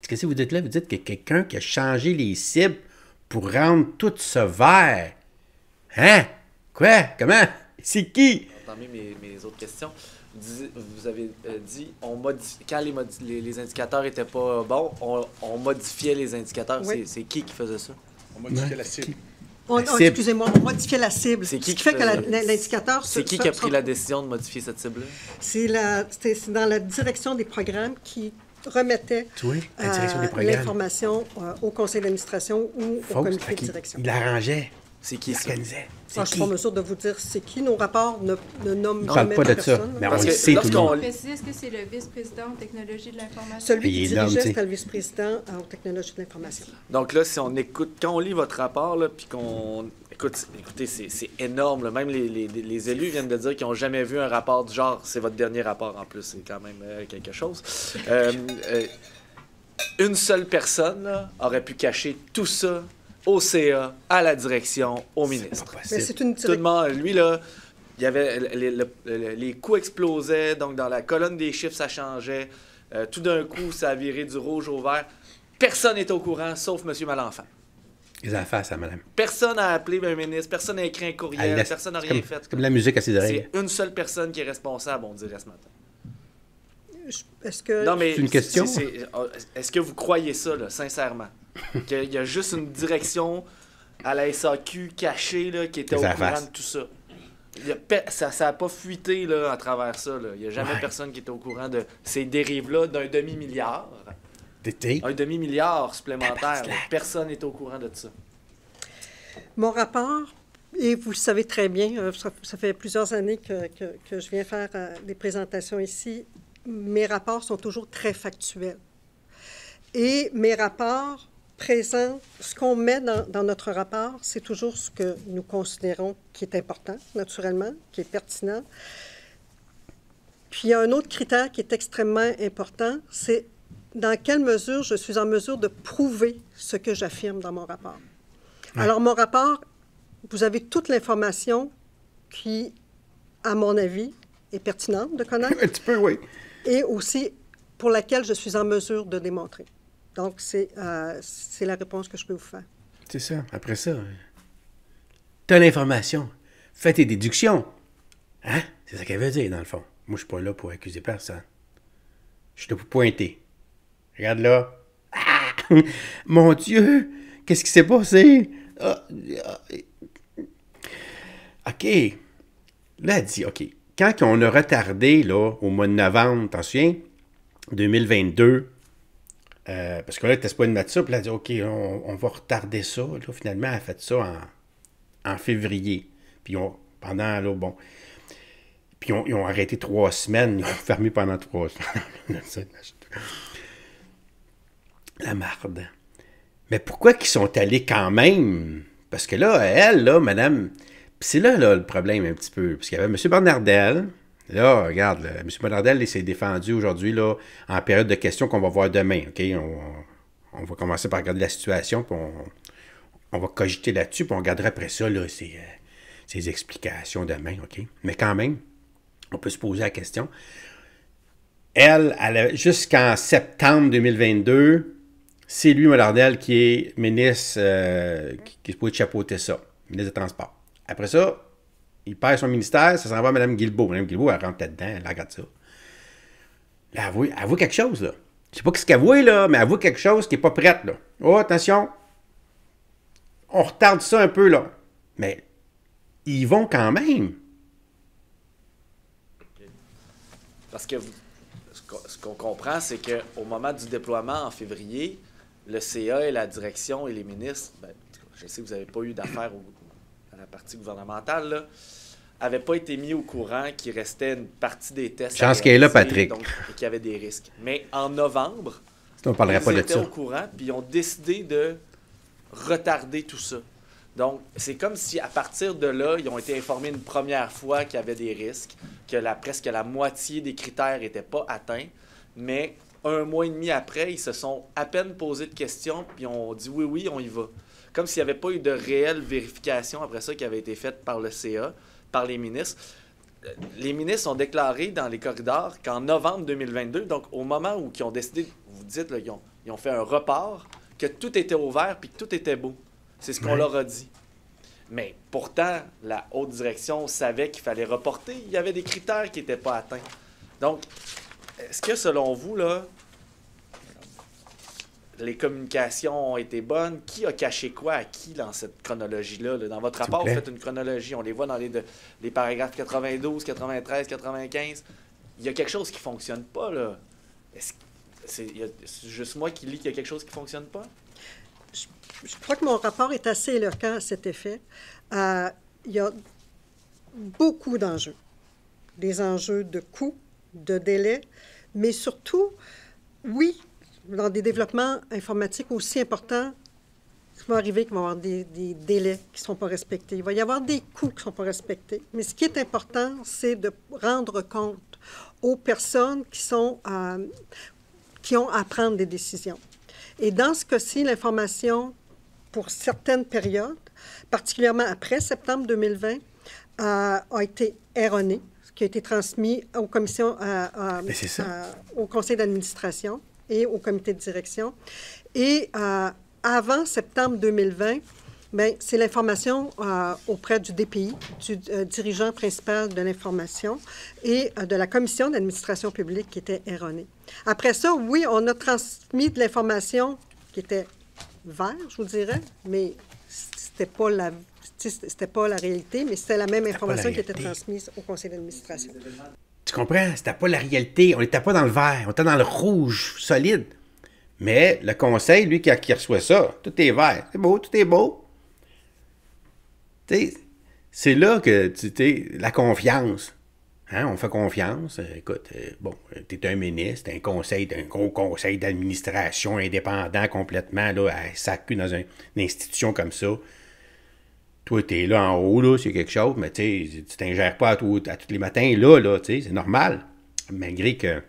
Qu'est-ce que vous dites là? Vous dites que quelqu'un qui a changé les cibles pour rendre tout ça vert. Hein? Quoi? Comment? C'est qui? Entamez mes autres questions. Vous avez dit, quand les indicateurs n'étaient pas bons, on modifiait les indicateurs. Oui. C'est qui faisait ça? On modifiait la cible. Excusez-moi, on modifiait la cible. C'est qui Ce qui fait que faisait- l'indicateur... C'est qui a pris la décision de modifier cette cible-là? C'est dans la direction des programmes qui remettait Oui, la direction des programmes. l'information au conseil d'administration ou au comité de direction. Il l'arrangeait. C'est qui Il ça? organisait. Je ne suis pas en mesure de vous dire c'est qui. Nos rapports ne nomment On ne parle jamais pas de ça. personne. Mais on Parce le que sait, tout le lorsqu'on monde. Précisez, est-ce que c'est le vice-président en technologie de l'information? Celui Il qui est énorme, dirigeait, tu sais. c'était le vice-président en technologie de l'information. Donc là, si on écoute, quand on lit votre rapport, là, puis qu'on... Écoutez, c'est énorme. Là. Même les élus viennent de dire qu'ils n'ont jamais vu un rapport du genre. C'est votre dernier rapport en plus, c'est quand même quelque chose. Une seule personne là, aurait pu cacher tout ça au CA, à la direction, au ministre. Mais c'est une Tout le monde, lui, là, il y avait les coûts explosaient, donc dans la colonne des chiffres, ça changeait. Tout d'un coup, ça a viré du rouge au vert. Personne n'est au courant, sauf M. Malenfant. Les affaires, ça, madame. Personne n'a appelé un ministre, personne n'a écrit un courriel, personne n'a rien fait. C'est comme la musique à ses oreilles. C'est une seule personne qui est responsable, on dirait ce matin. Est-ce que... Non, mais C'est une question? Est-ce que vous croyez ça, là, sincèrement? Qu'il y a juste une direction à la SAQ cachée là, qui était au courant de tout ça? Ça n'a pas fuité là, à travers ça. Là. Il n'y a jamais personne qui était au courant de ces dérives-là d'un demi-milliard. Un demi-milliard supplémentaire. Là. Personne n'est au courant de ça. Mon rapport, et vous le savez très bien, ça fait plusieurs années que je viens faire des présentations ici, mes rapports sont toujours très factuels. Et mes rapports présentent, ce qu'on met dans notre rapport, c'est toujours ce que nous considérons qui est important, naturellement, qui est pertinent. Puis il y a un autre critère qui est extrêmement important, c'est dans quelle mesure je suis en mesure de prouver ce que j'affirme dans mon rapport. Ouais. Alors, mon rapport, vous avez toute l'information qui, à mon avis, est pertinente de connaître. Un petit peu, oui. Et aussi pour laquelle je suis en mesure de démontrer. Donc, c'est la réponse que je peux vous faire. C'est ça. Après ça, tu as l'information. Fais tes déductions. Hein? C'est ça qu'elle veut dire, dans le fond. Moi, je suis pas là pour accuser personne. Je suis là pour pointer. Regarde là. Ah! Mon Dieu! Qu'est-ce qui s'est passé? OK. Là, elle dit, OK. Quand on a retardé, là, au mois de novembre, t'en souviens? 2022, parce que là, elle était pas de mettre ça, puis elle a dit, OK, on va retarder ça. Là, finalement, elle a fait ça en février. Puis pendant, là, bon... Puis ils ont arrêté 3 semaines. Ils ont fermé pendant 3 semaines. La marde. Mais pourquoi qu'ils sont allés quand même? Parce que là, elle, là, madame... Puis c'est là, le problème un petit peu. Parce qu'il y avait M. Bernardel. Là, regarde, là, M. Bernardel, il s'est défendu aujourd'hui, là, en période de questions qu'on va voir demain. OK? On va commencer par regarder la situation, puis on va cogiter là-dessus, puis on regardera après ça, là, ses explications demain. OK? Mais quand même, on peut se poser la question. Elle jusqu'en septembre 2022, c'est lui, Bernardel, qui est ministre, qui est supposé chapeauter ça, ministre des Transports. Après ça, il perd son ministère, ça s'en va à Mme Guilbeault. Mme Guilbeault, elle rentre là-dedans, elle regarde ça. Là, elle avoue quelque chose, là. Je sais pas ce qu'elle avoue, là, mais elle avoue quelque chose qui n'est pas prête, là. Oh, attention, on retarde ça un peu, là. Mais ils vont quand même. Parce que ce qu'on comprend, c'est qu'au moment du déploiement en février, le CA et la direction et les ministres, ben, je sais que vous n'avez pas eu d'affaires à la partie gouvernementale, là, n'avaient pas été mis au courant qu'il restait une partie des tests. Chance qu'elle est là, Patrick. Donc, et qu'il y avait des risques. Mais en novembre, on parlerait pas de étaient ça. au courant, puis ils ont décidé de retarder tout ça. Donc, c'est comme si, à partir de là, ils ont été informés une première fois qu'il y avait des risques, que presque la moitié des critères n'étaient pas atteints, mais 1 mois et demi après, ils se sont à peine posé de questions, puis ont dit oui, on y va. Comme s'il n'y avait pas eu de réelle vérification après ça qui avait été faite par le CA, par les ministres. Les ministres ont déclaré dans les corridors qu'en novembre 2022, donc au moment où ils ont décidé, vous dites, là, Ils ont fait un report, que tout était ouvert puis que tout était beau. C'est ce qu'on leur a dit. Mais pourtant, la haute direction savait qu'il fallait reporter. Il y avait des critères qui n'étaient pas atteints. Donc, est-ce que selon vous, là, les communications ont été bonnes? Qui a caché quoi à qui dans cette chronologie-là? Dans votre rapport, vous faites une chronologie. On les voit dans les paragraphes 92, 93, 95. Il y a quelque chose qui ne fonctionne pas, là. Est-ce que c'est juste moi qui lis qu'il y a quelque chose qui ne fonctionne pas? Je crois que mon rapport est assez éloquent à cet effet. Il y a beaucoup d'enjeux. Des enjeux de coûts, de délais, mais surtout, oui, dans des développements informatiques aussi importants, il va arriver qu'il va y avoir des délais qui ne sont pas respectés. Il va y avoir des coûts qui ne sont pas respectés. Mais ce qui est important, c'est de rendre compte aux personnes qui ont à prendre des décisions. Et dans ce cas-ci, l'information, pour certaines périodes, particulièrement après septembre 2020, a été erronée, ce qui a été transmis aux commissions, au conseil d'administration et au comité de direction. Et avant septembre 2020, bien, c'est l'information auprès du DPI, du dirigeant principal de l'information, et de la commission d'administration publique qui était erronée. Après ça, oui, on a transmis de l'information qui était vert, je vous dirais, mais c'était pas la réalité, mais c'était la même information qui était transmise au conseil d'administration. Tu comprends? C'était pas la réalité. On n'était pas dans le vert, on était dans le rouge solide. Mais le conseil, lui, qui reçoit ça, tout est vert. C'est beau, tout est beau. Tu sais, c'est là que, la confiance. Hein? On fait confiance. Écoute, tu es un ministre, un gros conseil d'administration indépendant complètement, là, à SACU dans une institution comme ça. Toi, tu es là en haut, là, s'il y a quelque chose, mais tu t'ingères pas à tous les matins, là, c'est normal. Malgré que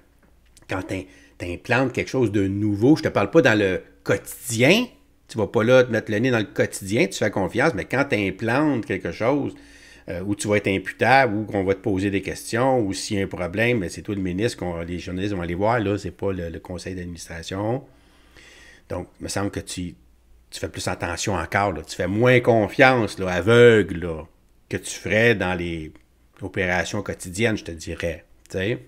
quand tu implantes quelque chose de nouveau, je te parle pas dans le quotidien, tu vas pas là te mettre le nez dans le quotidien, tu fais confiance, mais quand tu implantes quelque chose où tu vas être imputable, ou qu'on va te poser des questions, ou s'il y a un problème, c'est toi le ministre, les journalistes vont aller voir, là, c'est pas le conseil d'administration. Donc, il me semble que tu fais plus attention encore, là. Tu fais moins confiance, là, aveugle, là, que tu ferais dans les opérations quotidiennes, je te dirais. T'sais?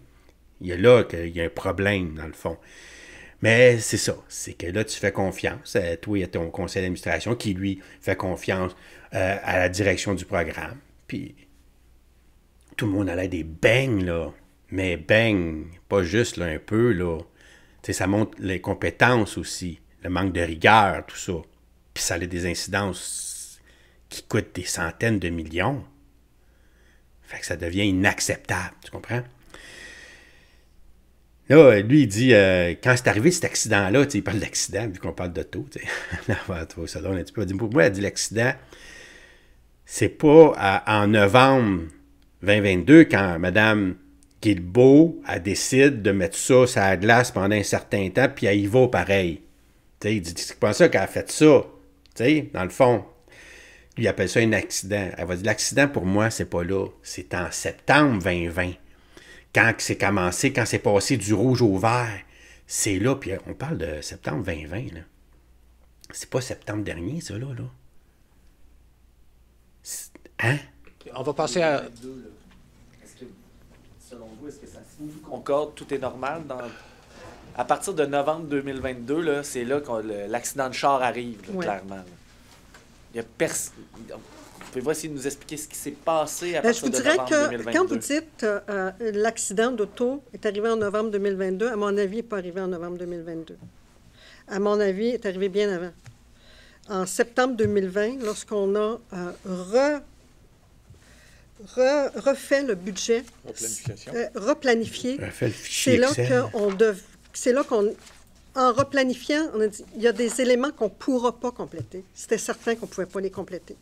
Il y a là qu'il y a un problème, dans le fond. Mais c'est ça, c'est que là, tu fais confiance. Toi, il y a ton conseil d'administration qui, lui, fait confiance à la direction du programme. Puis, tout le monde a l'air des beignes, là. Mais beignes, pas juste, là, un peu, là. T'sais, ça montre les compétences aussi, le manque de rigueur, tout ça. Puis ça a des incidences qui coûtent des centaines de millions. Fait que ça devient inacceptable, tu comprends? Là, lui, il dit, quand c'est arrivé cet accident-là, il parle d'accident, vu qu'on parle d'auto, ça donne un petit peu. Pour moi, elle dit l'accident, c'est pas en novembre 2022, quand Mme Guilbeault, elle décide de mettre ça sur la glace pendant un certain temps, puis elle y va pareil. T'sais, il dit, c'est pas ça qu'elle a fait ça. T'sais, dans le fond, lui, il appelle ça un accident. Elle va dire, l'accident, pour moi, c'est pas là. C'est en septembre 2020. Quand c'est commencé, quand c'est passé du rouge au vert. C'est là, puis on parle de septembre 2020, là. C'est pas septembre dernier, ça, là. Hein? On va passer à... Est-ce que, selon vous, est-ce que ça concorde, tout est normal à partir de novembre 2022, là, c'est là que l'accident de char arrive, là, clairement. Là. Il y a Vous pouvez essayer de nous expliquer ce qui s'est passé à partir de novembre 2022? Je vous dirais que quand vous dites l'accident d'auto est arrivé en novembre 2022, à mon avis, il n'est pas arrivé en novembre 2022. À mon avis, il est arrivé bien avant. En septembre 2020, lorsqu'on a refait le budget, replanifié, c'est là qu'on, en replanifiant, on a dit, il y a des éléments qu'on ne pourra pas compléter. C'était certain qu'on ne pouvait pas les compléter.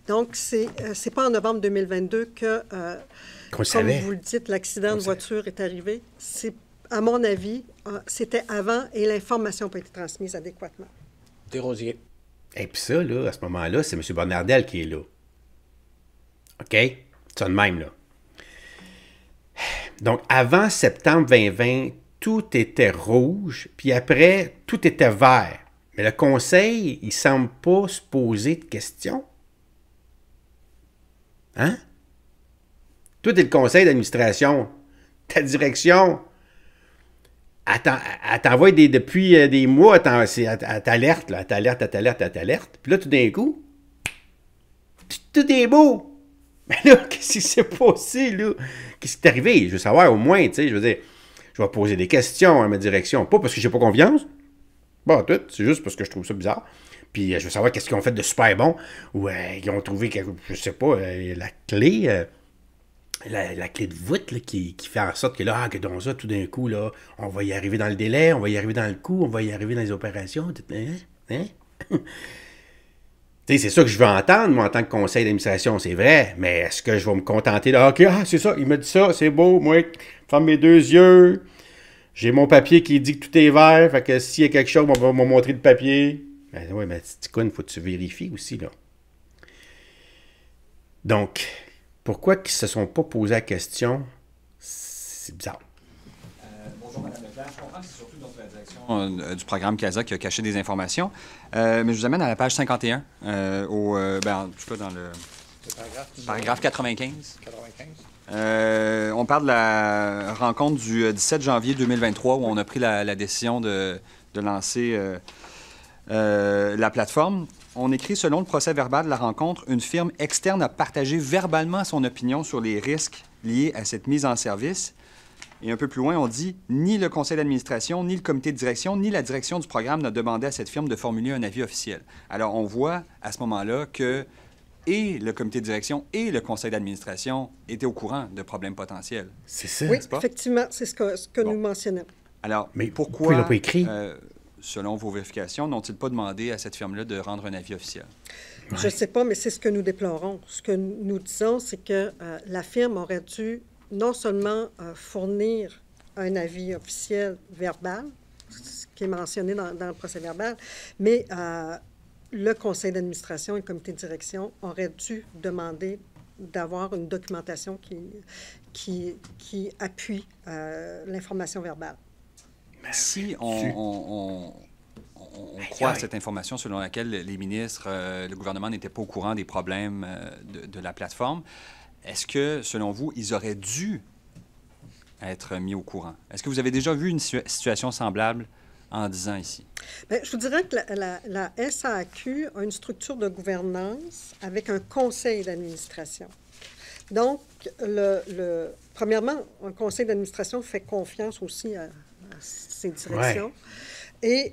Donc, c'est pas en novembre 2022 que, comme vous le dites, l'accident de voiture est arrivé. C'est, à mon avis, c'était avant et l'information n'a pas été transmise adéquatement. Desrosiers. Et puis ça, là, à ce moment-là, c'est M. Bonnardel qui est là. OK? C'est ça de même, là. Donc, avant septembre 2020, tout était rouge, puis après, tout était vert. Mais le conseil, il ne semble pas se poser de questions. Hein? Toi, t'es le conseil d'administration. Ta direction, elle t'envoie depuis des mois, elle t'alerte, là. Elle t'alerte. Puis là, tout d'un coup, tout est beau. Mais là, qu'est-ce qui s'est passé, là? Qu'est-ce qui est arrivé? Je veux savoir au moins, tu sais, je veux dire, je vais poser des questions à ma direction. Pas parce que j'ai pas confiance. Bon, tout, c'est juste parce que je trouve ça bizarre. Puis je veux savoir qu'est-ce qu'ils ont fait de super bon. Ou ils ont trouvé, je sais pas, la clé... La clé de voûte là, qui fait en sorte que là, que dans ça, tout d'un coup, là, on va y arriver dans le délai, on va y arriver dans le coût, on va y arriver dans les opérations. Hein? C'est ça que je veux entendre, moi, en tant que conseil d'administration, c'est vrai, mais est-ce que je vais me contenter de OK, c'est ça, il m'a dit ça, c'est beau, moi, ferme mes deux yeux, j'ai mon papier qui dit que tout est vert, fait que s'il y a quelque chose, on va me montrer le papier. Ben oui, mais il faut que tu vérifies aussi, là. Donc, pourquoi ils ne se sont pas posé la question? C'est bizarre. Bonjour, Mme Leclerc. Je comprends que c'est surtout notre direction du programme CASA qui a caché des informations. Mais je vous amène à la page 51, en tout cas dans le paragraphe 95. 95. On parle de la rencontre du 17 janvier 2023 où on a pris la décision de lancer la plateforme. On écrit, selon le procès-verbal de la rencontre, une firme externe a partagé verbalement son opinion sur les risques liés à cette mise en service. Et un peu plus loin, on dit « Ni le conseil d'administration, ni le comité de direction, ni la direction du programme n'a demandé à cette firme de formuler un avis officiel. » Alors, on voit à ce moment-là que et le comité de direction et le conseil d'administration étaient au courant de problèmes potentiels. C'est ça. Oui, n'est-ce pas? effectivement, c'est ce que Bon. nous mentionnons. Alors, Mais pourquoi, il l'a pas écrit? Selon vos vérifications, n'ont-ils pas demandé à cette firme-là de rendre un avis officiel? Je ne sais pas, mais c'est ce que nous déplorons. Ce que nous disons, c'est que la firme aurait dû non seulement fournir un avis officiel verbal, ce qui est mentionné dans le procès-verbal, mais le conseil d'administration et le comité de direction auraient dû demander d'avoir une documentation qui appuie l'information verbale. Si on croit à cette information selon laquelle les ministres, le gouvernement n'étaient pas au courant des problèmes de la plateforme, est-ce que, selon vous, ils auraient dû être mis au courant? Est-ce que vous avez déjà vu une situation semblable en 10 ans ici? Bien, je vous dirais que la SAQ a une structure de gouvernance avec un conseil d'administration. Donc, premièrement, un conseil d'administration fait confiance aussi à ses directions. Ouais. Et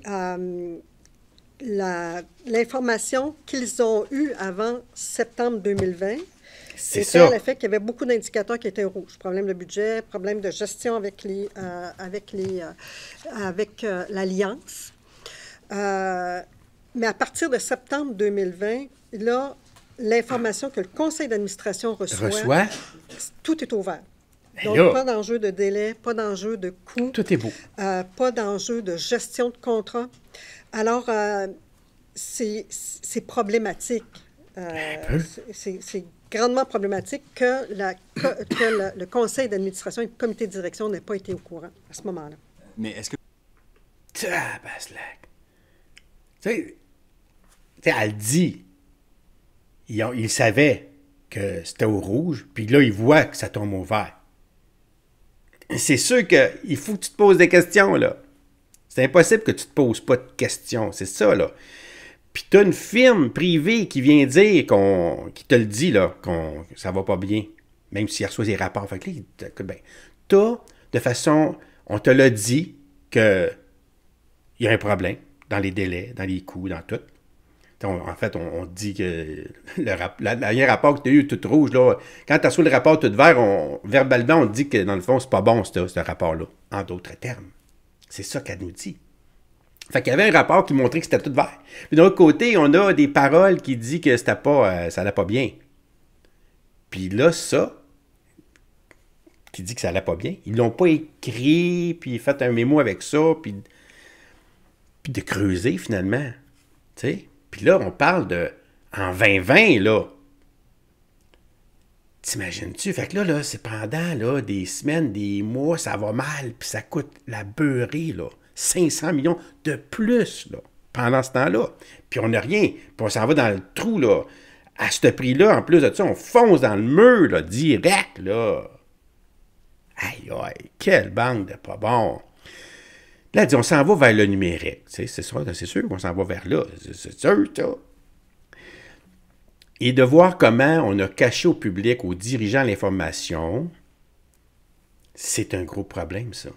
l'information qu'ils ont eue avant septembre 2020, c'était le fait qu'il y avait beaucoup d'indicateurs qui étaient rouges. Problème de budget, problème de gestion avec l'Alliance. Mais à partir de septembre 2020, là, l'information que le conseil d'administration reçoit, tout est ouvert. Donc, pas d'enjeu de délai, pas d'enjeu de coût. Tout est beau. Pas d'enjeu de gestion de contrat. Alors, c'est problématique. C'est grandement problématique que le conseil d'administration et le comité de direction n'aient pas été au courant à ce moment-là. Mais est-ce que... Tabaslac. Tu sais, elle dit, il savait que c'était au rouge, puis là, il voit que ça tombe au vert. C'est sûr qu'il faut que tu te poses des questions, là. C'est impossible que tu te poses pas de questions. C'est ça, là. Puis tu as une firme privée qui vient dire qui te le dit, là, que ça va pas bien, même s'il reçoit des rapports. Fait que là, de façon, on te l'a dit qu'il y a un problème dans les délais, dans les coûts, dans tout. En fait, on dit que le dernier rapport que tu as eu tout rouge, là, quand tu as reçu le rapport tout vert, verbalement, on te dit que dans le fond, c'est pas bon, ce rapport-là, en d'autres termes. C'est ça qu'elle nous dit. Fait qu'il y avait un rapport qui montrait que c'était tout vert. Puis de l'autre côté, on a des paroles qui disent que c'était pas, ça allait pas bien. Puis là, ça, qui dit que ça allait pas bien, ils l'ont pas écrit, puis fait un mémo avec ça, puis de creuser finalement. Tu sais? Puis là, on parle en 2020, là. T'imagines-tu? Fait que là, c'est pendant là, des semaines, des mois, ça va mal, puis ça coûte la beurrée, là. 500 millions de plus, là, pendant ce temps-là. Puis on n'a rien. Puis on s'en va dans le trou, là. À ce prix-là, en plus de ça, on fonce dans le mur, là, direct, là. Aïe, aïe, quelle bande de pas bon. Là, elle dit, on s'en va vers le numérique. C'est sûr qu'on s'en va vers là. C'est sûr, ça. Et de voir comment on a caché au public, aux dirigeants l'information, c'est un gros problème, ça.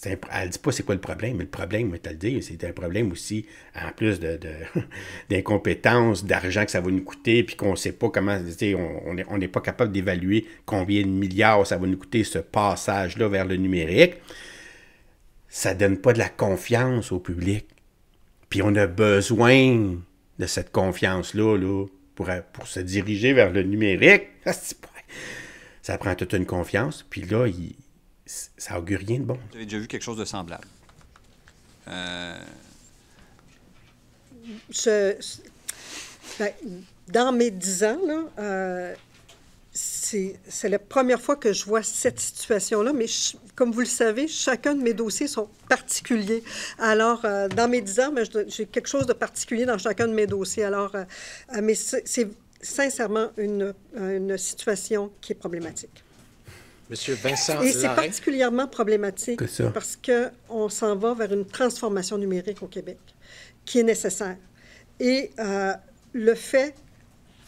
Elle ne dit pas c'est quoi le problème, mais le problème, je vais te le dire, c'est un problème aussi, en plus d'incompétence, d'argent que ça va nous coûter, puis qu'on ne sait pas comment, on n'est pas capable d'évaluer combien de milliards ça va nous coûter ce passage-là vers le numérique. Ça ne donne pas de la confiance au public. Puis on a besoin de cette confiance-là, là, pour se diriger vers le numérique. Ça prend toute une confiance, puis là, ça augure rien de bon. Vous avez déjà vu quelque chose de semblable? Dans mes 10 ans, là, c'est la première fois que je vois cette situation-là, mais comme vous le savez, chacun de mes dossiers sont particuliers. Alors, dans mes 10 ans, j'ai quelque chose de particulier dans chacun de mes dossiers. Alors, mais c'est sincèrement une situation qui est problématique. Monsieur Vincent Et c'est Lorrain. particulièrement problématique parce qu'on s'en va vers une transformation numérique au Québec qui est nécessaire. Et le fait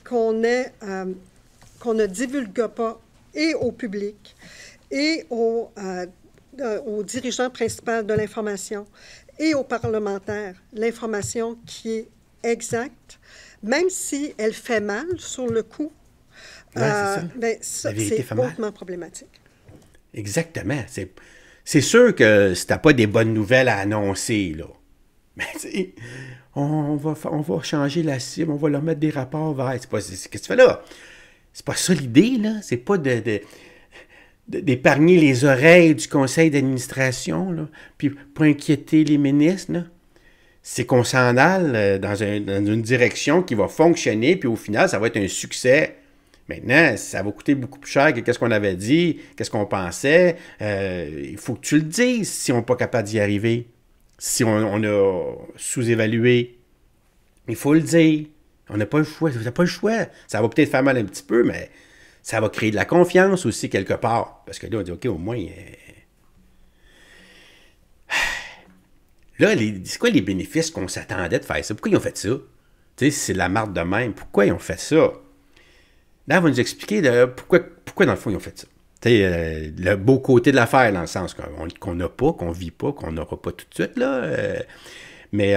qu'on ne divulgue pas et au public et aux dirigeants principaux de l'information et aux parlementaires l'information qui est exacte, même si elle fait mal sur le coup, c'est hautement problématique. Exactement. C'est sûr que si tu n'as pas des bonnes nouvelles à annoncer, là, mais on va changer la cible, on va leur mettre des rapports verts. Qu'est-ce que tu fais là? C'est pas ça l'idée, là. C'est pas d'épargner les oreilles du conseil d'administration, là, puis pas inquiéter les ministres, là. C'est qu'on s'en aille dans une direction qui va fonctionner, puis au final, ça va être un succès. Maintenant, ça va coûter beaucoup plus cher que qu'est-ce qu'on avait dit, qu'est-ce qu'on pensait. Il faut que tu le dises si on n'est pas capable d'y arriver. Si on a sous-évalué, il faut le dire. On n'a pas le choix. Ça va peut-être faire mal un petit peu, mais ça va créer de la confiance aussi quelque part. Parce que là, on dit, OK, au moins... Là, c'est quoi les bénéfices qu'on s'attendait de faire ça? Pourquoi ils ont fait ça? Tu sais, c'est de la marde de même. Pourquoi ils ont fait ça? Là, on va nous expliquer pourquoi, dans le fond, ils ont fait ça. Le beau côté de l'affaire, dans le sens qu'on n'a pas, qu'on ne vit pas, qu'on n'aura pas tout de suite, là. Mais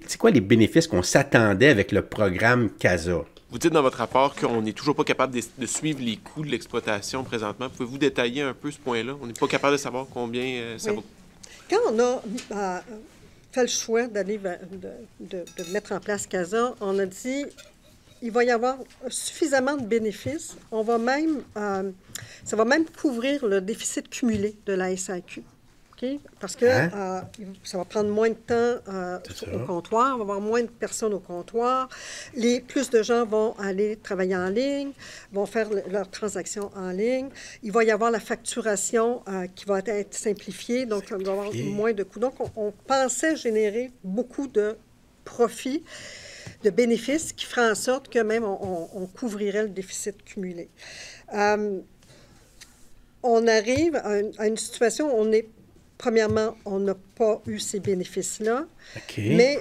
c'est quoi les bénéfices qu'on s'attendait avec le programme CASA? Vous dites dans votre rapport qu'on n'est toujours pas capable de suivre les coûts de l'exploitation présentement. Pouvez-vous détailler un peu ce point-là? On n'est pas capable de savoir combien ça va coûter. Quand on a fait le choix d'aller de mettre en place CASA, on a dit il va y avoir suffisamment de bénéfices. Ça va même couvrir le déficit cumulé de la SAQ. Okay? Parce que ça va prendre moins de temps au comptoir, on va avoir moins de personnes au comptoir. Plus de gens vont aller travailler en ligne, vont faire leurs transactions en ligne. Il va y avoir la facturation qui va être simplifiée, donc il va y avoir moins de coûts. Donc, on pensait générer beaucoup de profits, de bénéfices qui feraient en sorte que même on couvrirait le déficit cumulé. On arrive à une situation où premièrement, on n'a pas eu ces bénéfices-là, mais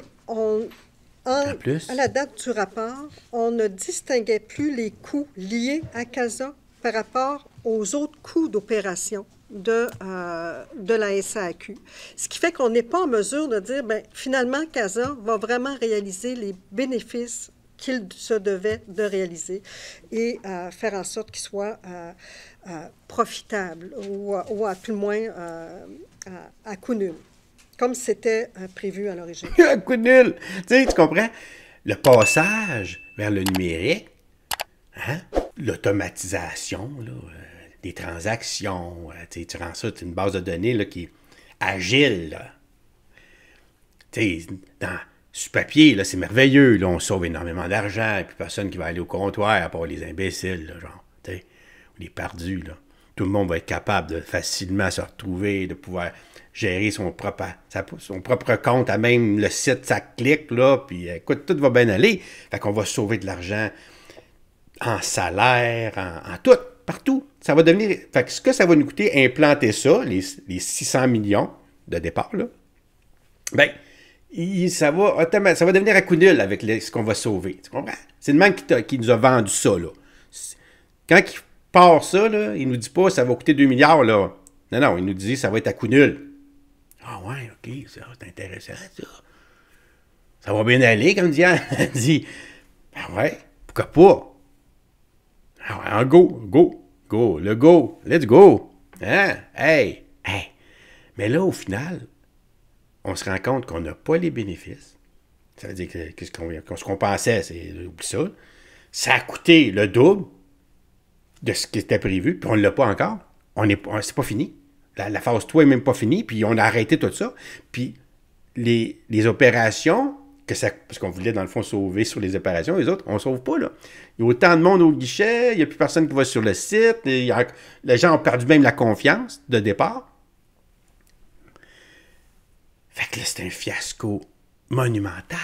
à la date du rapport, on ne distinguait plus les coûts liés à CASA par rapport aux autres coûts d'opération de la SAQ. Ce qui fait qu'on n'est pas en mesure de dire, finalement, CASA va vraiment réaliser les bénéfices qu'il se devait de réaliser et faire en sorte qu'il soit profitable ou à tout le moins à coût nul, comme c'était prévu à l'origine. À coût nul! Tu comprends? Le passage vers le numérique, l'automatisation, des transactions, tu rends ça une base de données là, qui est agile. Là. Sur papier, là, c'est merveilleux. Là, on sauve énormément d'argent, et puis personne qui va aller au comptoir à part les imbéciles. Là, genre, les perdus, là. Tout le monde va être capable de facilement se retrouver, de pouvoir gérer son propre compte, à même le site, ça clique, là, puis écoute, tout va bien aller. Fait qu'on va sauver de l'argent en salaire, en tout, partout. Ça va devenir... Fait que ce que ça va nous coûter, implanter ça, les 600 millions de départ, là, bien, ça va devenir à coup nul avec ce qu'on va sauver. Tu comprends? C'est le même qui nous a vendu ça, là. Quand il part ça, là, il nous dit pas ça va coûter 2 milliards, là. Non, il nous dit ça va être à coup nul. Ah ouais, OK, c'est intéressant, ça. Ça va bien aller, comme Diane a dit. Ben ouais, pourquoi pas? Ah ouais, go, let's go. Hein? Hey. Mais là, au final, on se rend compte qu'on n'a pas les bénéfices. Ça veut dire que ce qu'on pensait, c'est oublie ça. Ça a coûté le double de ce qui était prévu, puis on ne l'a pas encore. C'est pas fini. La phase 3 n'est même pas finie, puis on a arrêté tout ça. Puis les opérations, parce qu'on voulait dans le fond sauver sur les opérations, les autres, on ne sauve pas, là. Il y a autant de monde au guichet, il n'y a plus personne qui va sur le site, les gens ont perdu même la confiance de départ. Fait que là, c'est un fiasco monumental.